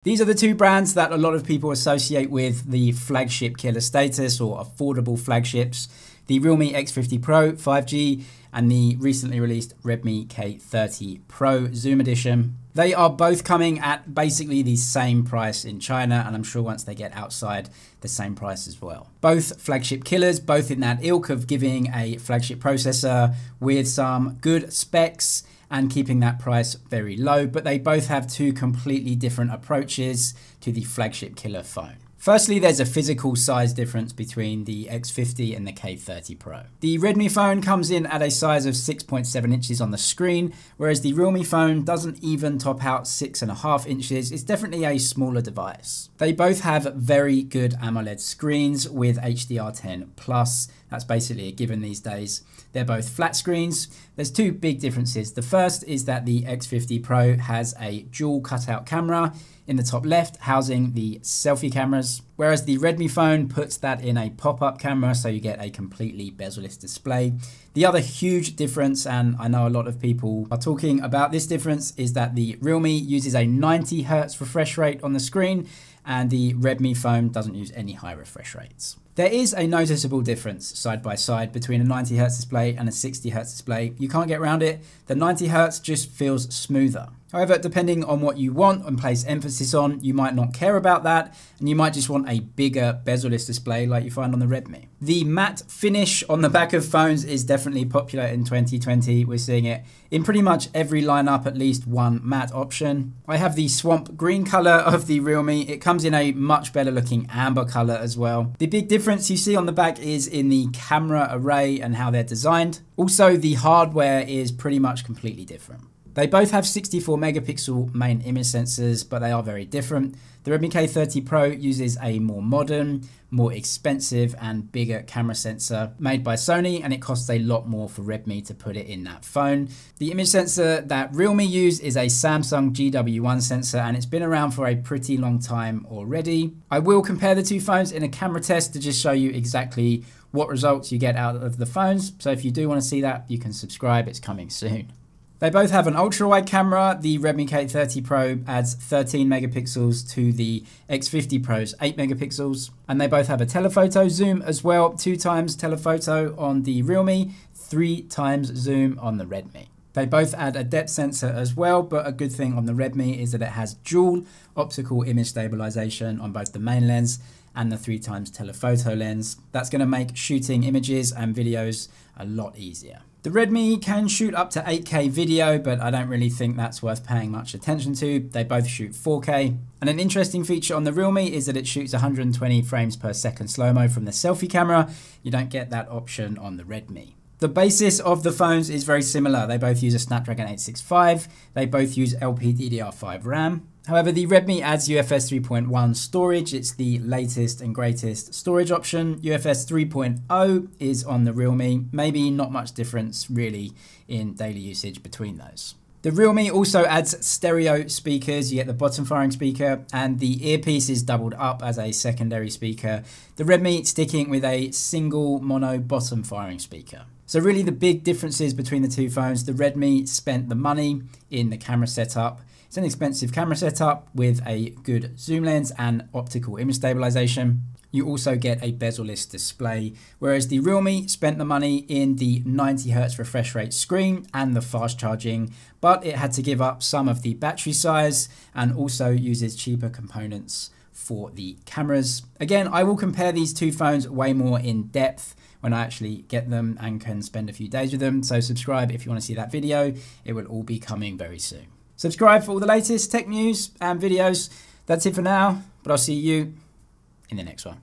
These are the two brands that a lot of people associate with the flagship killer status or affordable flagships, the Realme X50 Pro 5G and the recently released Redmi K30 Pro Zoom edition. They are both coming at basically the same price in China, and I'm sure once they get outside, the same price as well. Both flagship killers, both in that ilk of giving a flagship processor with some good specs and keeping that price very low, but they both have two completely different approaches to the flagship killer phone. Firstly, there's a physical size difference between the X50 and the K30 Pro. The Redmi phone comes in at a size of 6.7 inches on the screen, whereas the Realme phone doesn't even top out 6.5 inches. It's definitely a smaller device. They both have very good AMOLED screens with HDR10+. That's basically a given these days. They're both flat screens. There's two big differences. The first is that the X50 Pro has a dual cutout camera in the top left, housing the selfie cameras, whereas the Redmi phone puts that in a pop-up camera, so you get a completely bezel-less display. The other huge difference, and I know a lot of people are talking about this difference, is that the Realme uses a 90 Hz refresh rate on the screen, and the Redmi phone doesn't use any high refresh rates. There is a noticeable difference side by side between a 90 Hz display and a 60 Hz display. You can't get around it. The 90 Hz just feels smoother. However, depending on what you want and place emphasis on, you might not care about that, and you might just want a bigger bezel-less display like you find on the Redmi. The matte finish on the back of phones is definitely popular in 2020. We're seeing it in pretty much every lineup, at least one matte option. I have the swamp green color of the Realme. It comes in a much better looking amber color as well. The big difference you see on the back is in the camera array and how they're designed. Also, the hardware is pretty much completely different. They both have 64 megapixel main image sensors, but they are very different. The Redmi K30 Pro uses a more modern, more expensive and bigger camera sensor made by Sony, and it costs a lot more for Redmi to put it in that phone. The image sensor that Realme use is a Samsung GW1 sensor, and it's been around for a pretty long time already. I will compare the two phones in a camera test to just show you exactly what results you get out of the phones. So if you do want to see that, you can subscribe. It's coming soon. They both have an ultra-wide camera. The Redmi K30 Pro adds 13 megapixels to the X50 Pro's 8 megapixels. And they both have a telephoto zoom as well, 2 times telephoto on the Realme, 3 times zoom on the Redmi. They both add a depth sensor as well, but a good thing on the Redmi is that it has dual optical image stabilization on both the main lens and the 3 times telephoto lens. That's going to make shooting images and videos a lot easier. The Redmi can shoot up to 8K video, but I don't really think that's worth paying much attention to. They both shoot 4K. And an interesting feature on the Realme is that it shoots 120 frames per second slow-mo from the selfie camera. You don't get that option on the Redmi. The basis of the phones is very similar. They both use a Snapdragon 865. They both use LPDDR5 RAM. However, the Redmi adds UFS 3.1 storage. It's the latest and greatest storage option. UFS 3.0 is on the Realme. Maybe not much difference really in daily usage between those. The Realme also adds stereo speakers. You get the bottom firing speaker and the earpiece is doubled up as a secondary speaker. The Redmi sticking with a single mono bottom firing speaker. So really the big differences between the two phones, the Redmi spent the money in the camera setup. It's an expensive camera setup with a good zoom lens and optical image stabilization. You also get a bezel-less display, whereas the Realme spent the money in the 90 Hz refresh rate screen and the fast charging, but it had to give up some of the battery size and also uses cheaper components for the cameras. Again, I will compare these two phones way more in depth when I actually get them and can spend a few days with them. So subscribe if you want to see that video. It will all be coming very soon. Subscribe for all the latest tech news and videos. That's it for now, but I'll see you in the next one.